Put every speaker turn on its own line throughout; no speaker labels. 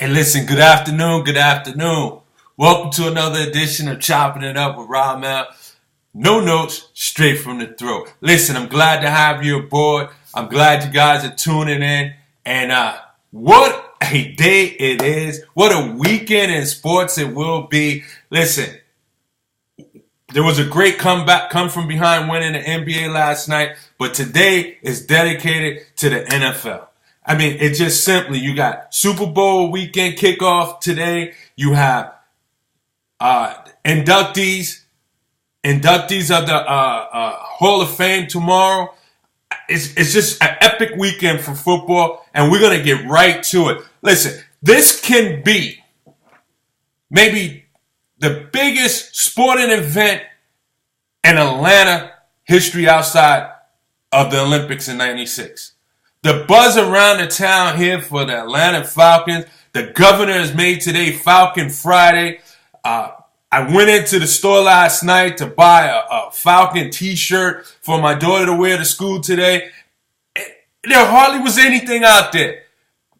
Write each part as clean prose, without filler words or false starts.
Hey, listen, good afternoon, good afternoon. Welcome to another edition of Chopping It Up with Ramel. No notes, straight from the throat. Listen, I'm glad to have you aboard. I'm glad you guys are tuning in. And what a day it is. What a weekend in sports it will be. Listen, there was a great comeback, come from behind winning the NBA last night, but today is dedicated to the NFL. I mean, it's just simply, you got Super Bowl weekend kickoff today. You have inductees of the Hall of Fame tomorrow. It's just an epic weekend for football, and we're going to get right to it. Listen, this can be maybe the biggest sporting event in Atlanta history outside of the Olympics in '96. The buzz around the town here for the Atlanta Falcons. The governor has made today Falcon Friday. I went into the store last night to buy a Falcon t-shirt for my daughter to wear to school today. There hardly was anything out there.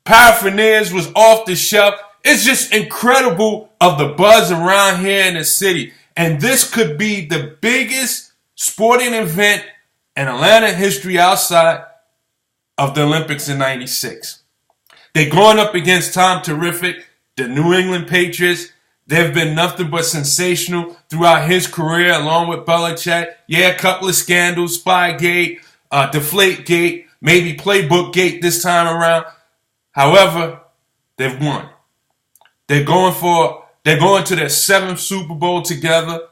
Paraphernalia was off the shelf. It's just incredible of the buzz around here in the city. And this could be the biggest sporting event in Atlanta history outside of the Olympics in '96. They're going up against Tom Terrific, the New England Patriots. They've been nothing but sensational throughout his career, along with Belichick. Yeah, a couple of scandals, Spygate, Deflategate, maybe Playbookgate this time around. However, they've won. They're going to their 7th Super Bowl together.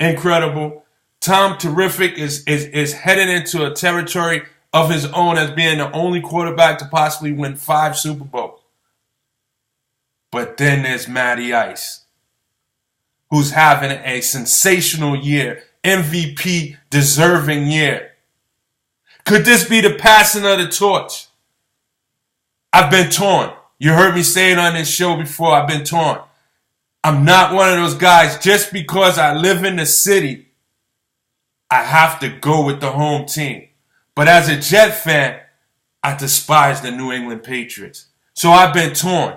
Incredible. Tom Terrific is headed into a territory of his own as being the only quarterback to possibly win 5 Super Bowls. But then there's Matty Ice, who's having a sensational year, MVP deserving year. Could this be the passing of the torch? I've been torn. You heard me say it on this show before. I've been torn. I'm not one of those guys. Just because I live in the city, I have to go with the home team. But as a Jet fan, I despise the New England Patriots. So I've been torn.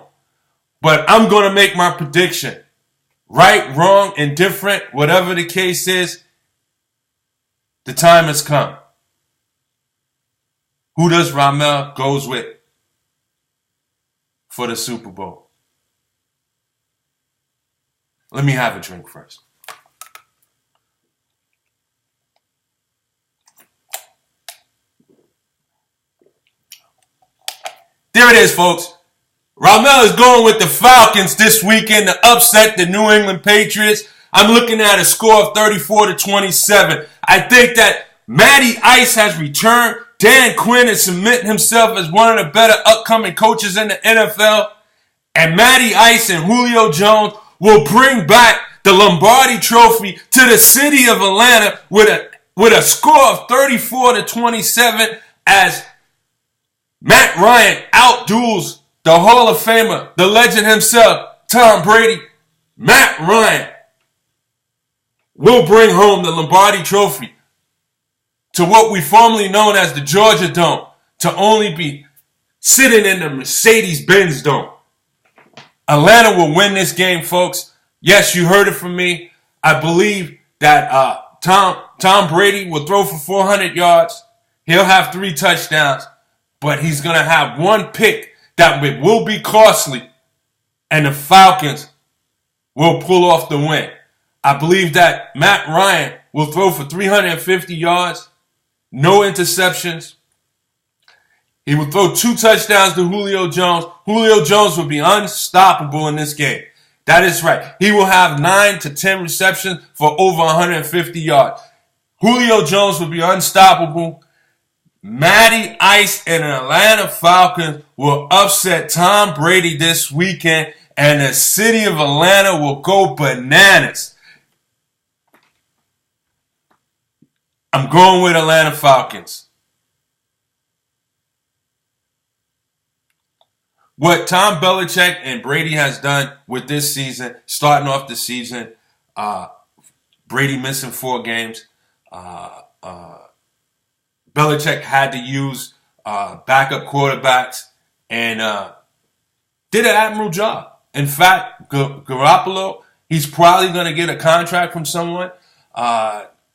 But I'm going to make my prediction. Right, wrong, indifferent, whatever the case is, the time has come. Who does Ramel goes with for the Super Bowl? Let me have a drink first. There it is, folks. Ramel is going with the Falcons this weekend to upset the New England Patriots. I'm looking at a score of 34-27. I think that Matty Ice has returned. Dan Quinn is cementing himself as one of the better upcoming coaches in the NFL. And Matty Ice and Julio Jones will bring back the Lombardi Trophy to the city of Atlanta with a score of 34-27 as Matt Ryan outduels the Hall of Famer, the legend himself, Tom Brady. Matt Ryan will bring home the Lombardi Trophy to what we formerly known as the Georgia Dome, to only be sitting in the Mercedes-Benz Dome. Atlanta will win this game, folks. Yes, you heard it from me. I believe that Tom Brady will throw for 400 yards. He'll have 3 touchdowns. But he's going to have 1 pick that will be costly, and the Falcons will pull off the win. I believe that Matt Ryan will throw for 350 yards, no interceptions. He will throw 2 touchdowns to Julio Jones. Julio Jones will be unstoppable in this game. That is right. He will have 9 to 10 receptions for over 150 yards. Julio Jones will be unstoppable. Matty Ice and the Atlanta Falcons will upset Tom Brady this weekend, and the city of Atlanta will go bananas. I'm going with Atlanta Falcons. What Tom Belichick and Brady has done with this season, starting off the season, Brady missing 4 games, Belichick had to use backup quarterbacks, and did an admirable job. In fact, Garoppolo, he's probably going to get a contract from someone.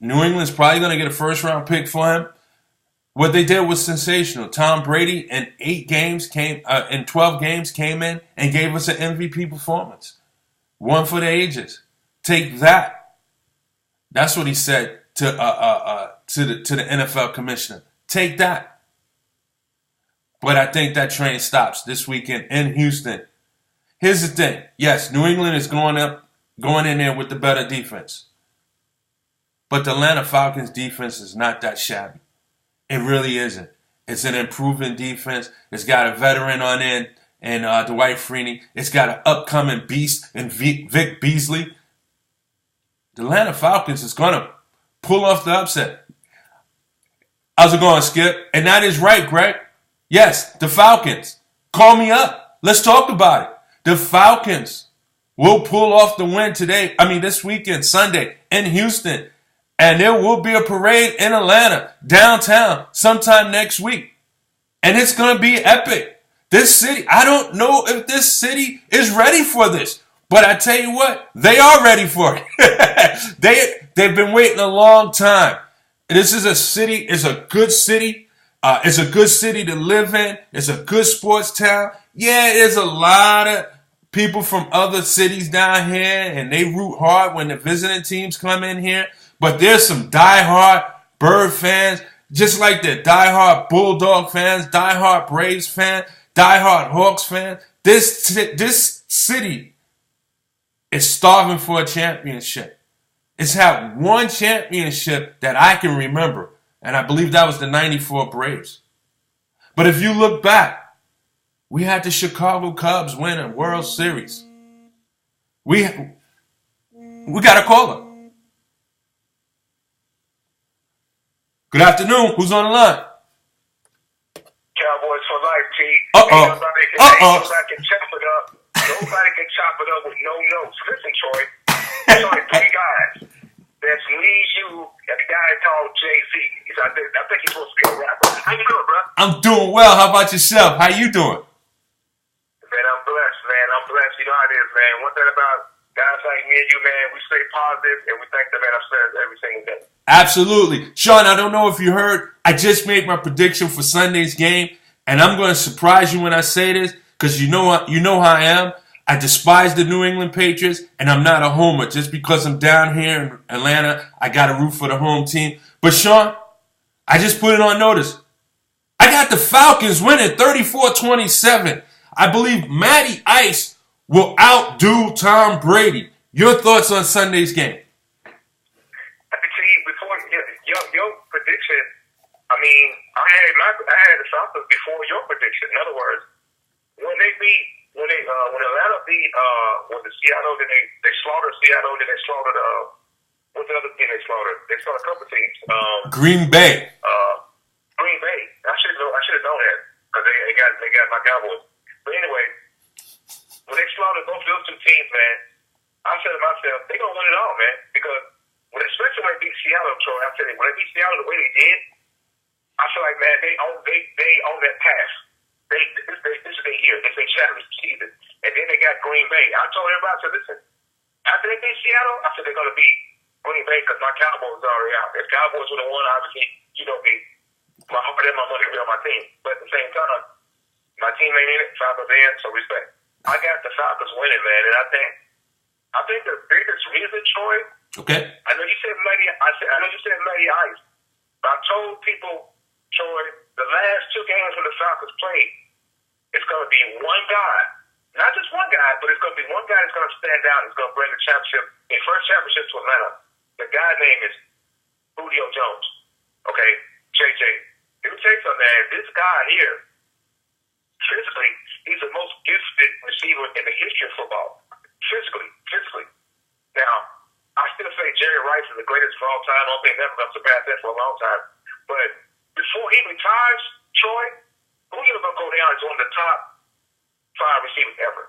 New England's probably going to get a first-round pick for him. What they did was sensational. Tom Brady in 12 games came in and gave us an MVP performance. One for the ages. Take that. That's what he said to the NFL commissioner. Take that. But I think that train stops this weekend in Houston. Here's the thing. Yes, New England is going in there with the better defense. But the Atlanta Falcons defense is not that shabby. It really isn't. It's an improving defense. It's got a veteran on in and Dwight Freeney. It's got an upcoming beast in Vic Beasley. The Atlanta Falcons is going to pull off the upset. How's it going, Skip? And that is right, Greg. Yes, the Falcons. Call me up. Let's talk about it. The Falcons will pull off the win this weekend, Sunday, in Houston. And there will be a parade in Atlanta, downtown, sometime next week. And it's going to be epic. This city, I don't know if this city is ready for this. But I tell you what, they are ready for it. They've been waiting a long time. This is a city, it's a good city. It's a good city to live in. It's a good sports town. Yeah, there's a lot of people from other cities down here, and they root hard when the visiting teams come in here. But there's some diehard Bird fans, just like the diehard Bulldog fans, diehard Braves fans, diehard Hawks fans. This city is starving for a championship. It's had one championship that I can remember, and I believe that was the 94 Braves. But if you look back, we had the Chicago Cubs win a World Series. We got a caller. Good afternoon. Who's on the line?
Cowboys for life, T.
Uh-oh.
Nobody can chop it up. Nobody can chop it up with no notes. Listen, Troy. There's only three guys. There's me, you, and the guy called Jay-Z. I think he's supposed to be a rapper. How you doing, bro?
I'm doing well. How about yourself? How you doing?
Man, I'm blessed, man. I'm blessed. You know how it is, man. One thing about guys like me and you, man, we stay positive and we thank the man upstairs every single day.
Absolutely. Sean, I don't know if you heard, I just made my prediction for Sunday's game, and I'm going to surprise you when I say this, because you know how I am. I despise the New England Patriots, and I'm not a homer. Just because I'm down here in Atlanta, I got to root for the home team. But Sean, I just put it on notice. I got the Falcons winning 34-27. I believe Matty Ice will outdo Tom Brady. Your thoughts on Sunday's game?
Your prediction, I had the Falcons before your prediction. In other words, when Atlanta beat the Seattle, then they slaughtered Seattle, then they slaughtered what's the other team they slaughtered? They slaughtered a couple teams.
Green Bay.
Green Bay. I should have known that because they got my Cowboys. But anyway, when they slaughtered both those two teams, man, I said to myself, they're gonna win it all, man, because. Especially when they beat Seattle, Troy, I tell you, when they beat Seattle the way they did, I feel like, man, they own that path. This is their year. This is their championship season. And then they got Green Bay. I told everybody, I said, listen, after they beat Seattle, I said they're going to beat Green Bay because my Cowboys are already out. If Cowboys would have won, obviously, you know me. My heart and my money would be on my team. But at the same time, my team ain't in it, Falcons in, so respect. I got the Falcons winning, man, and I think the biggest reason, Troy,
okay.
I know you said Matty Ice, but I told people, Troy, the last two games when the Falcons played, it's going to be one guy, not just one guy, but it's going to be one guy that's going to stand out. It's going to bring the first championship to Atlanta. The guy's name is Julio Jones. Okay, JJ. Let me tell you something, man. This guy here, physically, he's the most gifted receiver in the history of football. Physically. Now, I still say Jerry Rice is the greatest of all time. I don't think never going to surpass that for a long time. But before he retires, Troy, Julio's going to go down as one of the top 5 receivers ever.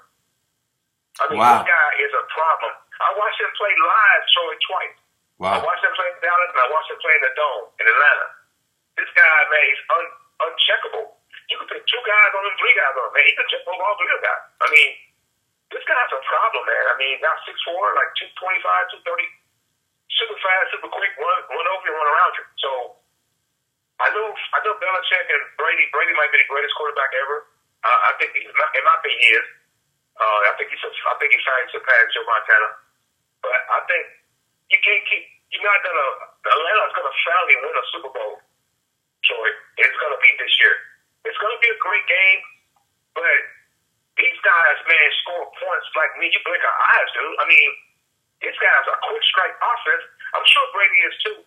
I mean,
wow.
This guy is a problem. I watched him play live, Troy, twice.
Wow.
I watched him play in Dallas, and I watched him play in the Dome in Atlanta. This guy, man, he's uncheckable. You could put 2 guys on him, 3 guys on him. Man, he could jump over all 3 of them guys. I mean, this guy's a problem, man. I mean, now 6'4", like 225, 230, super fast, super quick, run over you, run around you. So I know Belichick and Brady. Brady might be the greatest quarterback ever. I think in my opinion, he is. I think he surpassed Joe Montana. But I think you can't keep. You're not gonna. Atlanta's gonna finally win a Super Bowl. Troy, it's gonna be this year. It's gonna be a great game, but these guys, man, score points like me. You blink our eyes, dude. I mean, these guys are quick strike offense. I'm sure Brady is too.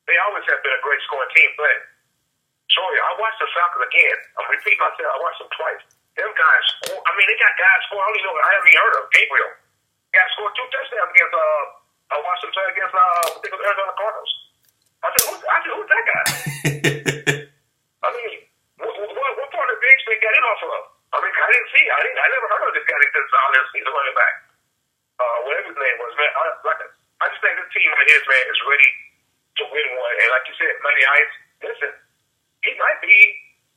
They always have been a great scoring team, but Troy, I watched the Falcons again. I'm repeating myself. I watched them twice. Them guys score. I mean, they got guys score. I don't even know. I haven't even heard of Gabriel. Guy scored 2 touchdowns against. I watched him play against I think it was Arizona Cardinals. I said, who's that guy? I mean, what part of the bench they got in off of? I mean, I didn't see. I never heard of this guy until he's a running back. Whatever his name was, man. I just think this team of his, man, is ready to win one. And like you said, Money Ice, listen, he might be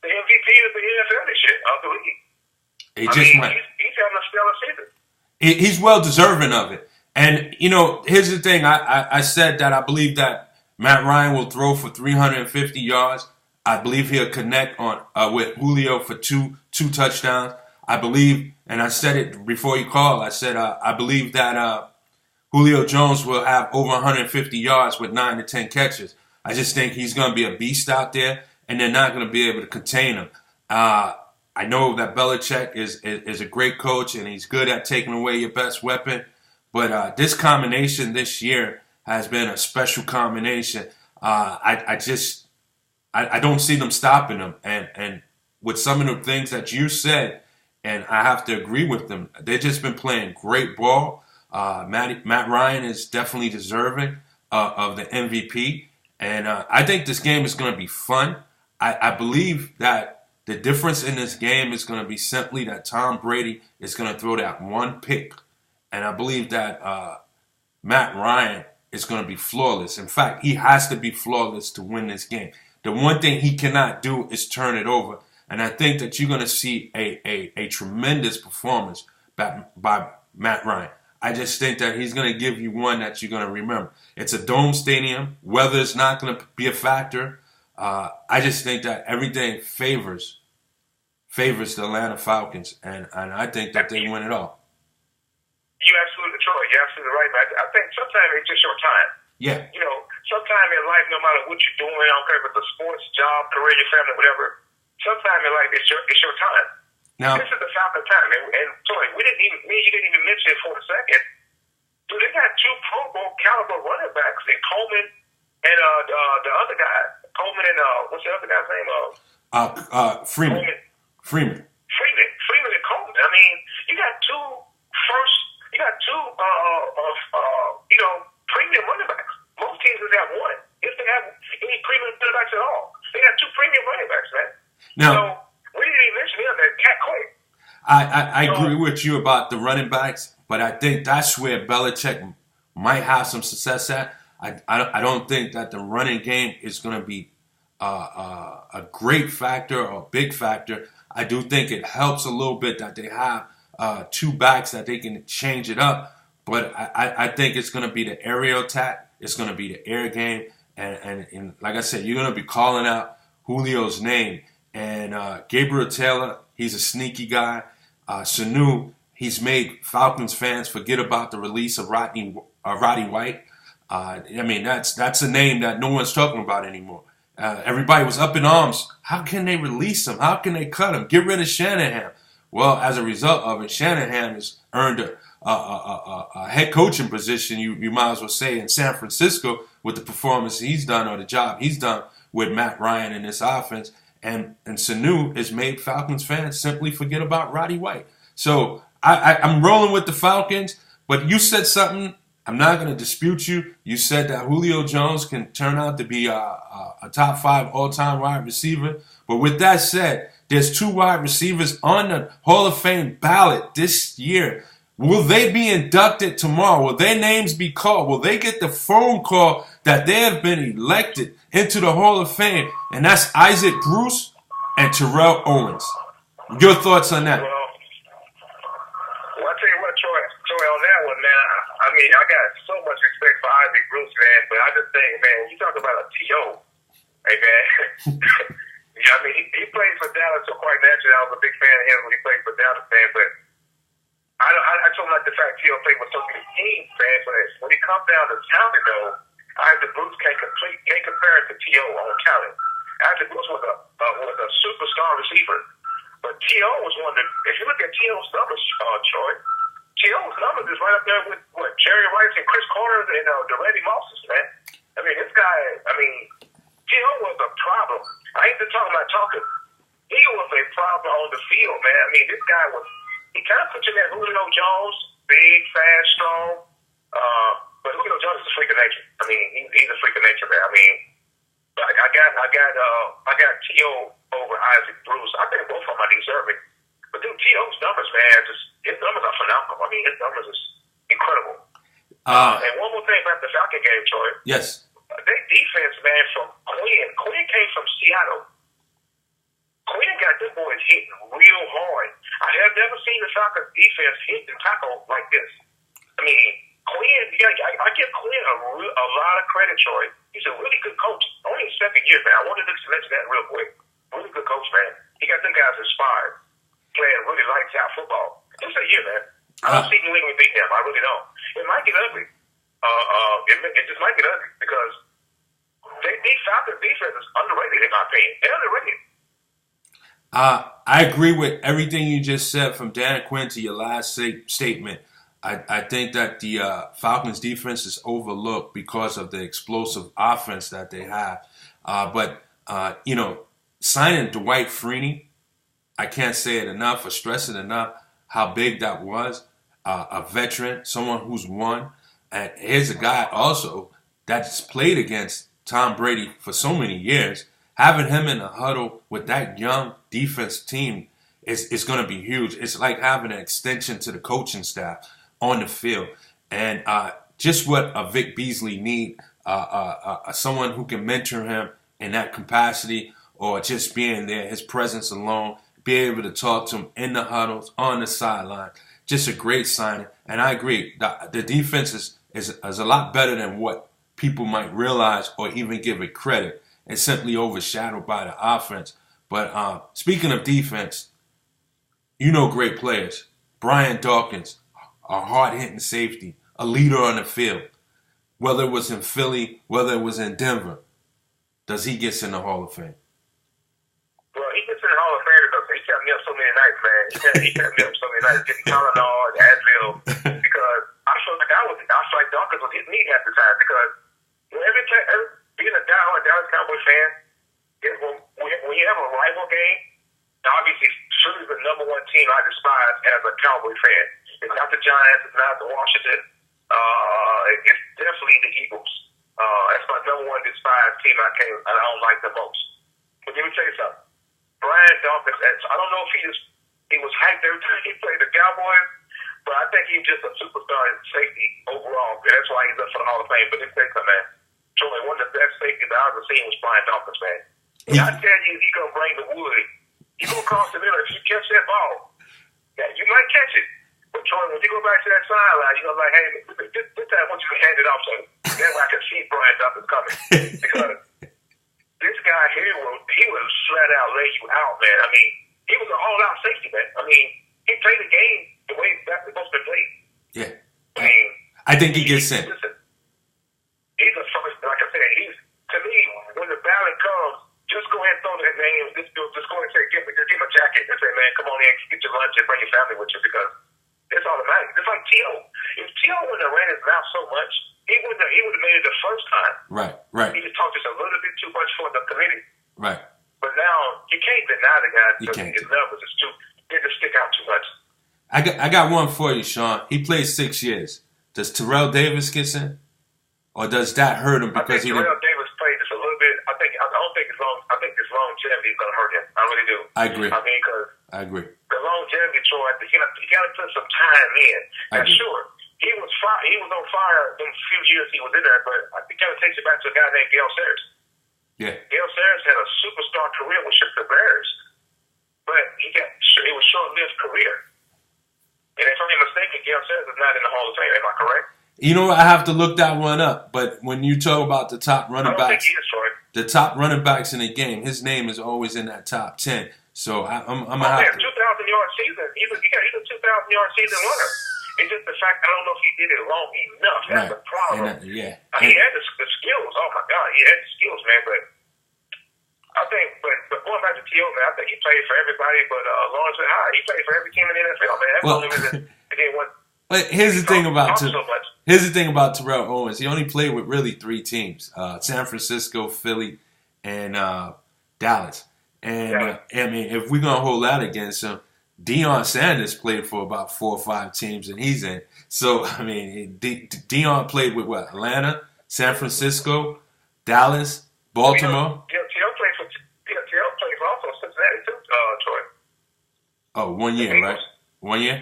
the MVP of the NFL this year, of the league. He's having a stellar season.
He's well deserving of it. And, you know, here's the thing. I said that I believe that Matt Ryan will throw for 350 yards. I believe he'll connect on with Julio for two touchdowns. I believe, and I said it before you called, I said I believe that Julio Jones will have over 150 yards with 9 to 10 catches. I just think he's going to be a beast out there, and they're not going to be able to contain him. I know that Belichick is a great coach, and he's good at taking away your best weapon. But this combination this year has been a special combination. I don't see them stopping them. And with some of the things that you said, and I have to agree with them, they've just been playing great ball. Matt Ryan is definitely deserving of the MVP. And I think this game is going to be fun. I believe that the difference in this game is going to be simply that Tom Brady is going to throw that one pick. And I believe that Matt Ryan is going to be flawless. In fact, he has to be flawless to win this game. The one thing he cannot do is turn it over. And I think that you're going to see a tremendous performance by Matt Ryan. I just think that he's going to give you one that you're going to remember. It's a dome stadium. Weather's not going to be a factor. I just think that everything favors the Atlanta Falcons. And I think that they win it all.
You're absolutely Troy. You're absolutely right, man. I think sometimes it's just your time.
Yeah.
You know, sometimes in life, no matter what you're doing, I don't care if it's a sports, job, career, your family, whatever, sometimes in life it's your time. Now, this is the Falcon time. And Troy, you didn't even mention it for a second. Dude, they got 2 Pro Bowl caliber running backs in Coleman and the other guy. Coleman and what's the other guy's name?
Freeman. Freeman
and Coleman. I mean, you got 2 premium running backs. Most teams have 1. If they have any premium running backs at all, they got 2 premium running backs, man.
Now,
so we didn't even mention him, that Cat Quick.
I agree with you about the running backs, but I think that's where Belichick might have some success at. I don't think that the running game is going to be a great factor or a big factor. I do think it helps a little bit that they have 2 backs that they can change it up. But I think it's going to be the aerial attack. It's going to be the air game. And like I said, you're going to be calling out Julio's name. And Gabriel Taylor, he's a sneaky guy. Sanu, he's made Falcons fans forget about the release of Roddy White. I mean, that's a name that no one's talking about anymore. Everybody was up in arms. How can they release him? How can they cut him? Get rid of Shanahan. Well, as a result of it, Shanahan has earned a head coaching position, you might as well say, in San Francisco with the performance he's done or the job he's done with Matt Ryan in this offense. And Sanu has made Falcons fans simply forget about Roddy White. So I'm rolling with the Falcons, but you said something. I'm not going to dispute you. You said that Julio Jones can turn out to be a top 5 all-time wide receiver. But with that said, there's 2 wide receivers on the Hall of Fame ballot this year. Will they be inducted tomorrow? Will their names be called? Will they get the phone call that they have been elected into the Hall of Fame? And that's Isaac Bruce and Terrell Owens. Your thoughts on that?
Well, I tell you what, Troy, on that one, man, I mean, I got so much respect for Isaac Bruce, man, but I just think, man, you talk about a T.O., hey, man. Yeah, I mean, he played for Dallas, so quite naturally, I was a big fan of him when he played for Dallas, man, but I told him like the fact T.O. played with so many teams, man, but when it comes down to talent, though, Isaac Bruce can't compare it to T.O. on talent. Isaac Bruce was a superstar receiver. But T.O. was one that, if you look at T.O.'s numbers, Troy, T.O.'s numbers is right up there with Jerry Rice and Chris Carter and the Randy Mosses, man. I mean, this guy, T.O. was a problem. I ain't just talking about talking. He was a problem on the field, man. I mean, this guy he kind of put you in that Julio Jones, big, fast, strong. But Julio Jones is a freak of nature. I mean, he's a freak of nature, man. I mean, I got T.O. over Isaac Bruce. I think both of them are deserving. But dude, T.O.'s numbers, man, his numbers are phenomenal. I mean, his numbers is incredible. And one more thing about the Falcon game, Troy.
Yes.
Their defense, man, from Quinn. Quinn came from Seattle. Quinn got them boys hitting real hard. I have never seen the Falcons defense hit and tackle like this. I mean, Quinn, I give Quinn a lot of credit, Troy. He's a really good coach. Only his second year, man. I wanted to mention that real quick. Really good coach, man. He got them guys inspired, playing really lights out football. Just a year, man. I don't see New England beating them. I really don't. It might get ugly. It just might get ugly because Falcons defense is underrated, in my opinion. They're underrated.
I agree with everything you just said from Dan Quinn to your last statement. I think that the Falcons defense is overlooked because of the explosive offense that they have. But signing Dwight Freeney, I can't say it enough or stress it enough how big that was. A veteran, someone who's won. And here's a guy also that's played against Tom Brady for so many years. Having him in a huddle with that young defense team is going to be huge. It's like having an extension to the coaching staff on the field. And just what a Vic Beasley need, someone who can mentor him in that capacity or just being there, his presence alone, be able to talk to him in the huddles, on the sideline. Just a great signing. And I agree, the defense is a lot better than what people might realize or even give it credit. It's simply overshadowed by the offense. But speaking of defense, great players. Brian Dawkins, a hard-hitting safety, a leader on the field. Whether it was in Philly, whether it was in Denver, does he get in the Hall of Fame?
Well, he gets in the Hall of Fame because he kept me up so many nights, man. He kept me up so many nights getting Tylenol and Advil because I felt like Dawkins was hitting me half the time because being a diehard Dallas Cowboy fan, when you have a rival game, obviously Philly's the number one team I despise as a Cowboy fan. It's not the Giants, it's not the Washington. It's definitely the Eagles. That's my number one despised team I don't like the most. But let me tell you something. Brian Dawkins, I don't know if he was hyped every time he played the Cowboys, but I think he's just a superstar in safety overall. That's why he's up for the Hall of Fame. But let me tell you something, man. Truly, one of the best safeties I've ever seen was Brian Dawkins, man. And I tell you, he's going to bring the wood. You go across the middle, if you catch that ball, you might catch it. But Troy, when you go back to that sideline, you're going to be like, hey, this time I want you to hand it off so that way I can see Brian Dawkins coming. Because this guy here, he will flat out lay you out, man. I mean, he was an all-out safety, man. I mean, he played the game the way it's supposed to be played.
Yeah.
I mean,
I think he gets in.
Listen, he's a first, like I said, to me, when the ballot comes, just go ahead and throw that name. Just go ahead and say, give him a jacket and say, man, come on in, get your lunch and bring your family with you because it's automatic. It's like T.O. If T.O. wouldn't have ran his mouth so much, he would have made it the first time.
Right.
He just talked just a little bit too much for the committee.
Right.
But now, you can't deny the guy because his numbers they just stick out too much.
I got one for you, Sean. He played 6 years. Does Terrell Davis get in? Or does that hurt him because he didn't?
Terrell Davis played just a little bit. I don't think his longevity is going to hurt him. I really do.
I agree.
I mean, because
I agree.
The longevity, Troy, you got to put some time in. Now, sure, he was on fire in a few years he was in there, but it kind of takes you back to a guy named Gale Sayers.
Yeah.
Gale Sayers had a superstar career with the Bears. but it was short-lived career. And if I'm not mistaken, Gale Sayers is not in the Hall of Fame. Am I correct?
You know what? I have to look that one up. But when you talk about the top running backs, the top running backs in the game, his name is always in that top 10. So I'm gonna have to.
2,000-yard season. He's a 2,000-yard season runner. It's just the fact I don't know if he did it long enough. That's the problem.
He
had the skills. Oh my God, he had the skills, man. But I think, but going back to T.O., man, I think he played for everybody. But Lawrence and he played for every team in the NFL, man.
But here's the thing about Terrell Owens. He only played with really 3 teams: San Francisco, Philly, and Dallas. And I mean, if we're gonna hold that against him, Deion Sanders played for about 4 or 5 teams, and he's in. So I mean, Deion played with what? Atlanta, San Francisco, Dallas, Baltimore.
T.O. played for also Cincinnati too, Troy.
Oh, 1 year, right? 1 year.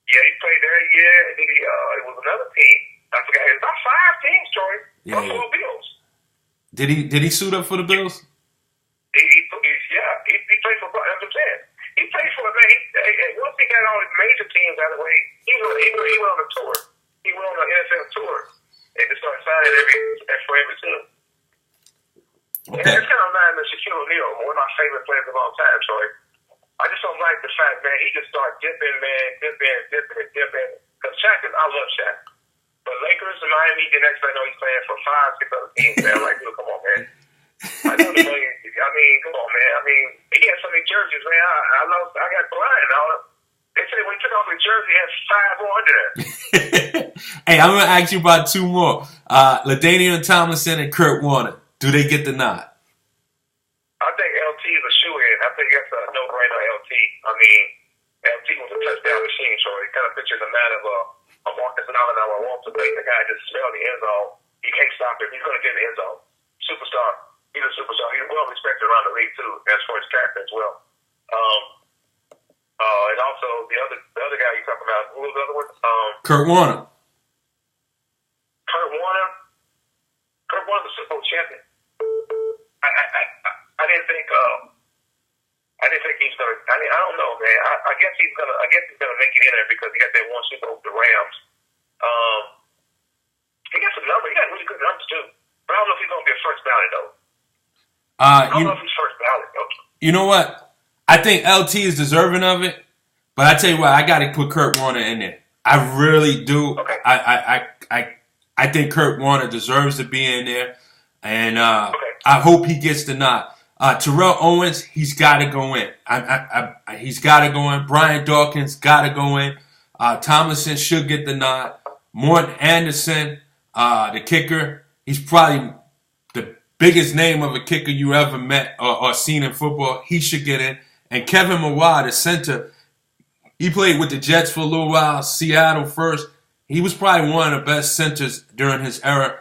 Yeah, he played there. Yeah, and then it was another team. I forgot. It was about 5 teams, Troy. Buffalo Bills.
Did he suit up for the Bills?
He played for. That's what I'm saying. He played for once he got all the major teams out of the way, he went on a tour. He went on an NFL tour and just started signing for every team. Okay. And it's kind of reminding me of Shaquille O'Neal, one of my favorite players of all time, Troy. I just don't like the fact, man, he just started dipping. Because I love Shaq. But Lakers and Miami, the next thing I know, he's playing for 5, 6 other teams, man. I'm like, dude, come on, man. I mean, come on, man. I mean, he had so many jerseys, man. I got blind. They say when he took off his jersey, he had 5 more under there.
Hey, I'm going to ask you about 2 more. LaDainian Tomlinson and Kurt Warner. Do they get the nod?
I think LT is a shoe-in. I think that's a no-brainer, LT. I mean, LT was a touchdown machine, so it kind of pictures the man of a Marcus Allen I want to make. The guy just smelled the end zone. He can't stop him. He's going to get in the end zone. Superstar. He's a superstar. He's well respected around the league too, as far as character as well. And also the other guy you talking about, who was the other one?
Kurt Warner.
Kurt Warner's a Super Bowl champion. I didn't think he's gonna. I don't know, man. I guess he's gonna make it in there because he got that one Super Bowl with the Rams. He got some numbers. He got really good numbers too. But I don't know if he's gonna be a first ballot though. I don't know if he's first ballot though.
You know what? I think LT is deserving of it, but I tell you what, I got to put Kurt Warner in there. I really do.
Okay.
I think Kurt Warner deserves to be in there, and I hope he gets the nod. Terrell Owens, he's got to go in. He's got to go in. Brian Dawkins got to go in. Tomlinson should get the nod. Morton Anderson, the kicker, he's probably the biggest name of a kicker you ever met or seen in football. He should get in. And Kevin Mawai, the center, he played with the Jets for a little while, Seattle first. He was probably one of the best centers during his era.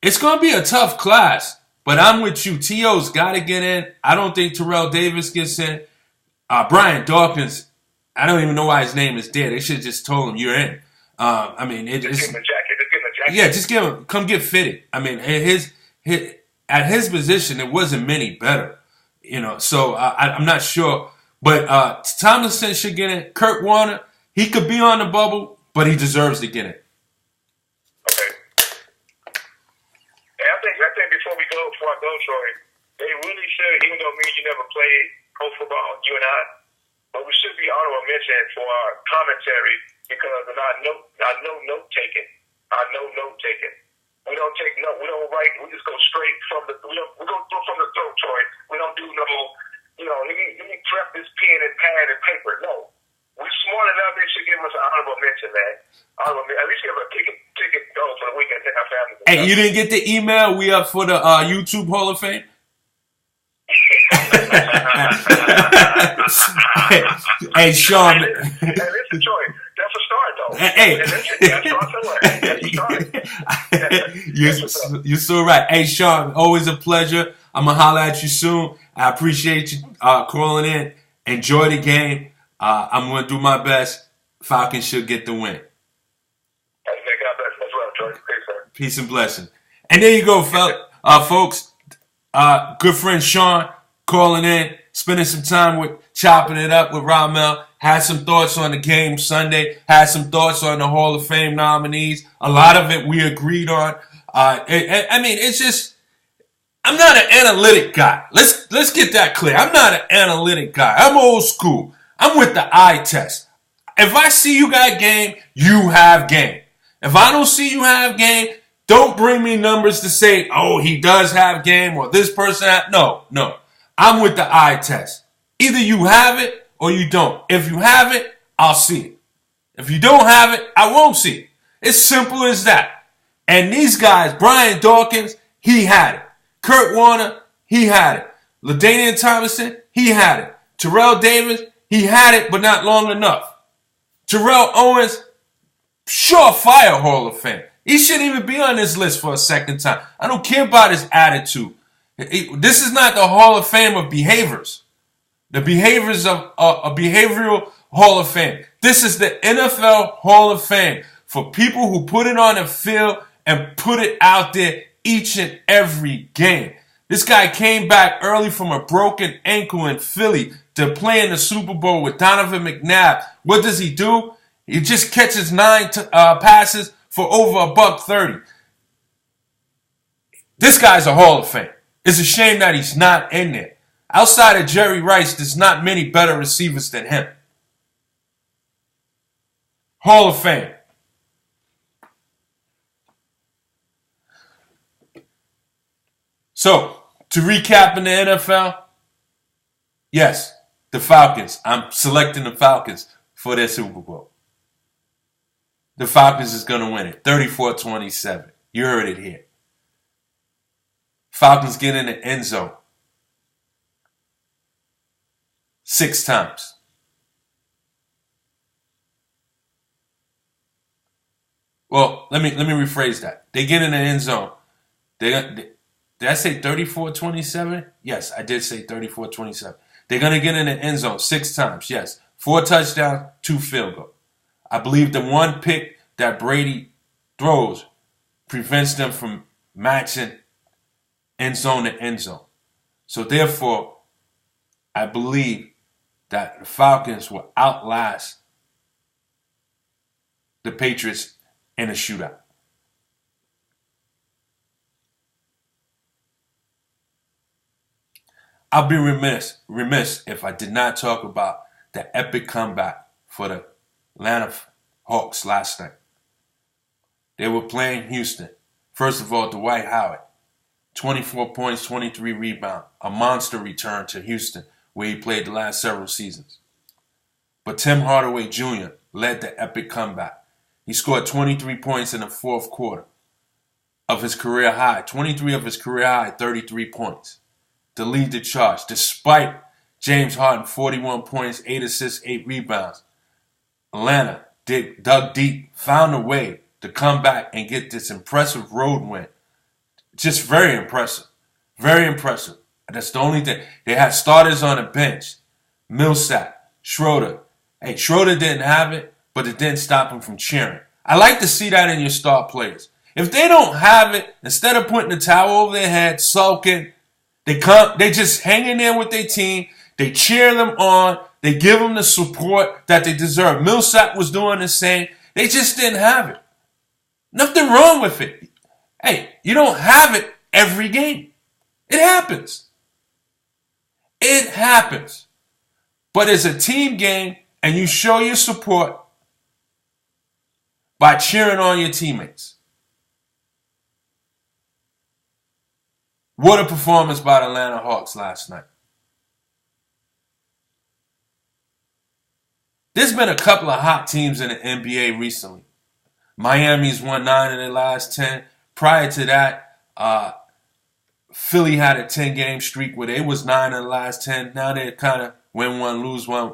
It's going to be a tough class, but I'm with you. T.O.'s got to get in. I don't think Terrell Davis gets in. Brian Dawkins, I don't even know why his name is there. They should have just told him you're in. I mean,
just give him a jacket.
Yeah, just give him. Come get fitted. I mean, at his position, it wasn't many better. You know, so I'm not sure. But Tomlinson should get in. Kurt Warner, he could be on the bubble, but he deserves to get in.
Okay. And I think before I go, Troy, they really should, even though me and you never played pro football, you and I, but we should be honorable mention for our commentary because of our note taking. We don't take note. We don't write. We just go straight from the. We go from the throat, Troy. We don't do no. Let me prep this pen and pad and paper. No, we're smart enough. They should give us an honorable mention, man. At least give a ticket go for the weekend. Take our families.
Hey, you didn't get the email? We up for the YouTube Hall of Fame? Hey, Sean.
Hey, listen, Troy. That's a start, though.
You're so right. Hey, Sean, always a pleasure. I'm going to holler at you soon. I appreciate you calling in. Enjoy the game. I'm going to do my best. Falcons should get the win. Peace and blessing. And there you go, folks. Good friend Sean calling in. spending some time with chopping it up with Ramel. Had some thoughts on the game Sunday. Had some thoughts on the Hall of Fame nominees. A lot of it we agreed on. It's just, I'm not an analytic guy. Let's get that clear. I'm not an analytic guy. I'm old school. I'm with the eye test. If I see you got game, you have game. If I don't see you have game, don't bring me numbers to say, oh, he does have game or this person. No. I'm with the eye test. Either you have it or you don't. If you have it, I'll see it. If you don't have it, I won't see it. It's simple as that. And these guys, Brian Dawkins, he had it. Kurt Warner, he had it. LaDainian Tomlinson, he had it. Terrell Davis, he had it, but not long enough. Terrell Owens, surefire Hall of Fame. He shouldn't even be on this list for a second time. I don't care about his attitude. This is not the Hall of Fame of behaviors. The behaviors of a behavioral Hall of Fame. This is the NFL Hall of Fame for people who put it on the field and put it out there each and every game. This guy came back early from a broken ankle in Philly to play in the Super Bowl with Donovan McNabb. What does he do? He just catches 9 passes for over $130. This guy's a Hall of Fame. It's a shame that he's not in there. Outside of Jerry Rice, there's not many better receivers than him. Hall of Fame. So, to recap in the NFL, yes, the Falcons. I'm selecting the Falcons for their Super Bowl. The Falcons is going to win it. 34-27. You heard it here. Falcons get in the end zone 6 times. Well, let me rephrase that. They get in the end zone. Did I say 34-27? Yes, I did say 34-27. They're going to get in the end zone 6 times. Yes. 4 touchdowns, 2 field goals. I believe the one pick that Brady throws prevents them from matching end zone to end zone. So therefore, I believe that the Falcons will outlast the Patriots in a shootout. I'll be remiss if I did not talk about the epic comeback for the Atlanta Hawks last night. They were playing Houston. First of all, Dwight Howard, 24 points, 23 rebounds, a monster return to Houston where he played the last several seasons. But Tim Hardaway Jr. led the epic comeback. He scored 23 points in the fourth quarter of his career high, 23 of his career high, 33 points to lead the charge, despite James Harden, 41 points, 8 assists, 8 rebounds. Atlanta dug deep, found a way to come back and get this impressive road win. Just very impressive. Very impressive. That's the only thing. They had starters on the bench. Millsap, Schroeder. Hey, Schroeder didn't have it, but it didn't stop him from cheering. I like to see that in your star players. If they don't have it, instead of putting the towel over their head, sulking, they just hang in there with their team. They cheer them on. They give them the support that they deserve. Millsap was doing the same. They just didn't have it. Nothing wrong with it. Hey, you don't have it every game. It happens. It happens. But it's a team game, and you show your support by cheering on your teammates. What a performance by the Atlanta Hawks last night. There's been a couple of hot teams in the NBA recently. Miami's won 9 of their last 10. Prior to that, Philly had a 10-game streak where they was 9 of the last 10. Now they kind of win one, lose one.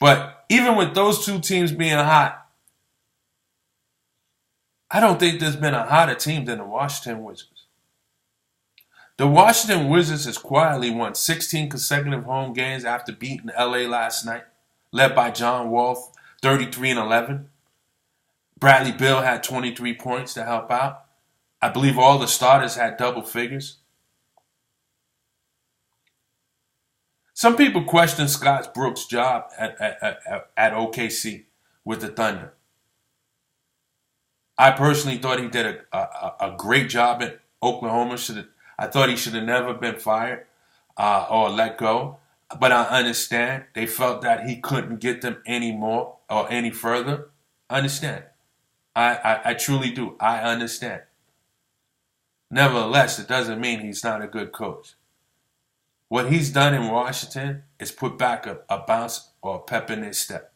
But even with those two teams being hot, I don't think there's been a hotter team than the Washington Wizards. The Washington Wizards has quietly won 16 consecutive home games after beating LA last night, led by John Wall, 33-11. Bradley Beal had 23 points to help out. I believe all the starters had double figures. Some people question Scott Brooks' job at OKC with the Thunder. I personally thought he did a great job at Oklahoma. I thought he should have never been fired or let go. But I understand they felt that he couldn't get them any more or any further. I understand. I truly do. I understand. Nevertheless, it doesn't mean he's not a good coach. What he's done in Washington is put back a bounce or a pep in his step.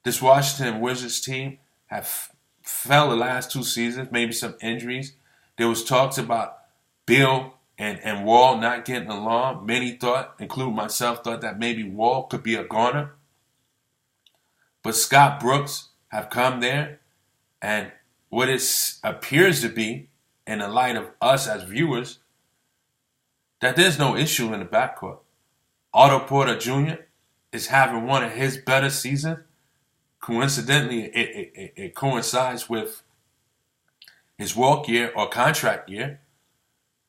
This Washington Wizards team have fell the last 2 seasons, maybe some injuries. There was talks about Bill and Wall not getting along. Many thought, including myself, thought that maybe Wall could be a goner. But Scott Brooks have come there, and what it appears to be, in the light of us as viewers, that there's no issue in the backcourt. Otto Porter Jr. is having one of his better seasons. Coincidentally, it coincides with his walk year or contract year.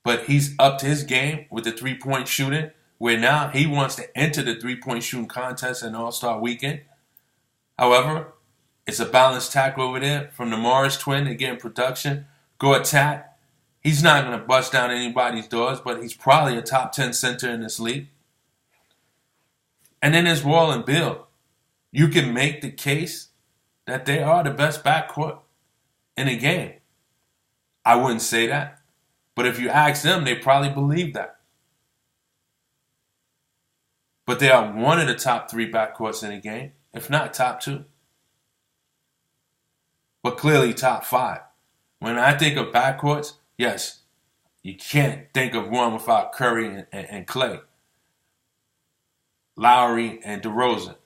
But he's upped his game with the three-point shooting, where now he wants to enter the three-point shooting contest in All-Star Weekend. However, it's a balanced tackle over there from the Morris twin. They're getting production. Go attack. He's not going to bust down anybody's doors, but he's probably a top 10 center in this league. And then there's Wall and Bill. You can make the case that they are the best backcourt in the game. I wouldn't say that. But if you ask them, they probably believe that. But they are one of the top 3 backcourts in the game, if not top 2. But clearly top 5. When I think of backcourts, yes, you can't think of one without Curry and Clay. Lowry and DeRozan.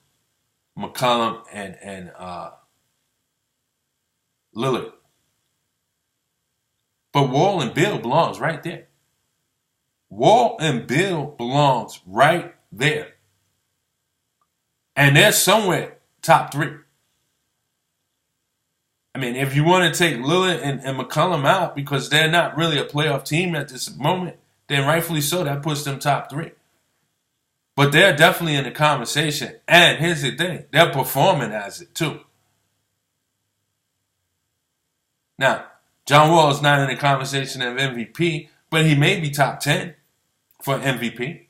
McCollum and Lillard. But Wall and Bill belongs right there. Wall and Bill belongs right there. And they're somewhere top 3. I mean, if you want to take Lillard and McCollum out because they're not really a playoff team at this moment, then rightfully so, that puts them top 3. But they're definitely in the conversation. And here's the thing, they're performing as it too. Now, John Wall is not in the conversation of MVP, but he may be top 10 for MVP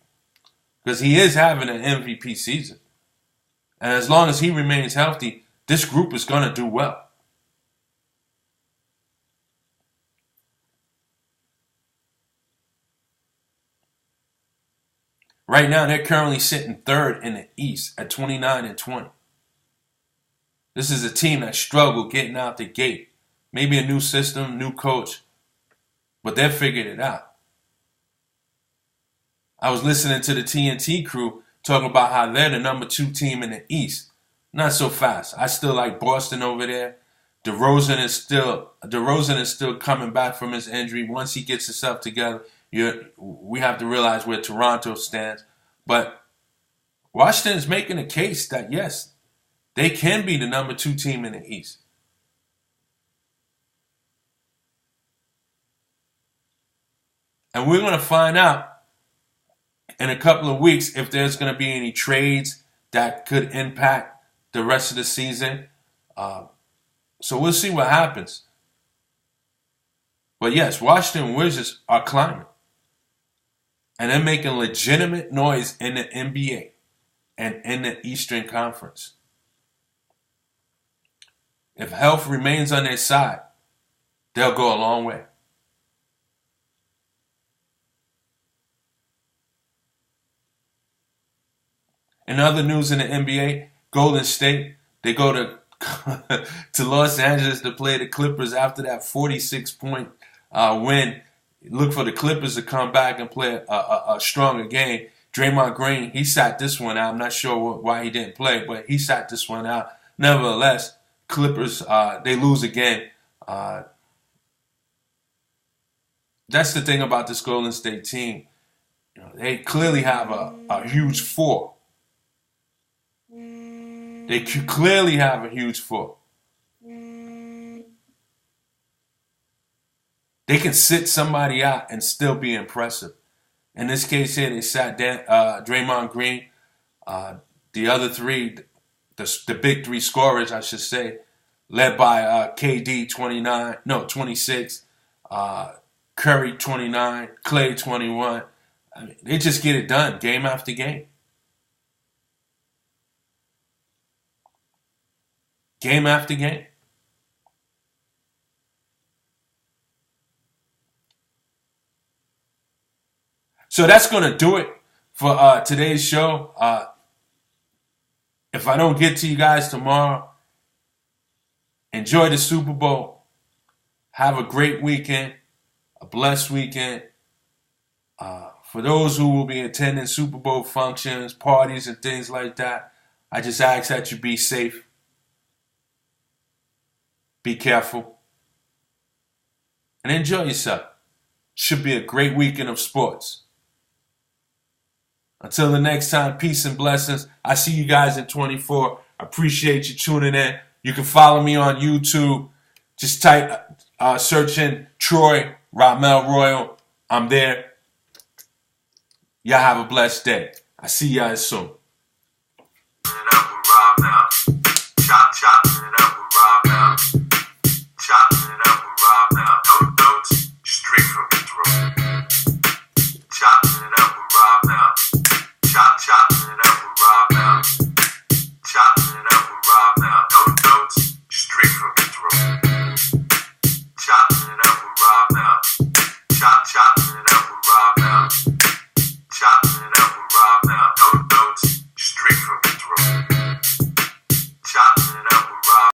because he is having an MVP season. And as long as he remains healthy, this group is going to do well. Right now, they're currently sitting 3rd in the East at 29-20. This is a team that struggled getting out the gate. Maybe a new system, new coach, but they've figured it out. I was listening to the TNT crew talking about how they're the number 2 team in the East. Not so fast. I still like Boston over there. DeRozan is still coming back from his injury. Once he gets himself together, we have to realize where Toronto stands. But Washington is making a case that, yes, they can be the number 2 team in the East. And we're going to find out in a couple of weeks if there's going to be any trades that could impact the rest of the season. So we'll see what happens. But yes, Washington Wizards are climbing. And they're making legitimate noise in the NBA and in the Eastern Conference. If health remains on their side, they'll go a long way. In other news in the NBA, Golden State, they go to Los Angeles to play the Clippers after that 46-point win. Look for the Clippers to come back and play a stronger game. Draymond Green, he sat this one out. I'm not sure why he didn't play, but he sat this one out. Nevertheless, Clippers, they lose again. That's the thing about this Golden State team. You know, they clearly have a huge 4. They clearly have a huge 4. They can sit somebody out and still be impressive. In this case here, they sat Draymond Green. The other three, the big three scorers, I should say, led by KD 26, Curry 29, Clay 21. I mean, they just get it done game after game. Game after game. So that's going to do it for today's show. If I don't get to you guys tomorrow, enjoy the Super Bowl. Have a great weekend, a blessed weekend. For those who will be attending Super Bowl functions, parties, and things like that, I just ask that you be safe. Be careful. And enjoy yourself. Should be a great weekend of sports. Until the next time, peace and blessings. I see you guys in 24. I appreciate you tuning in. You can follow me on YouTube. Just search in Troy Ramel Royal. I'm there. Y'all have a blessed day. I see you guys soon.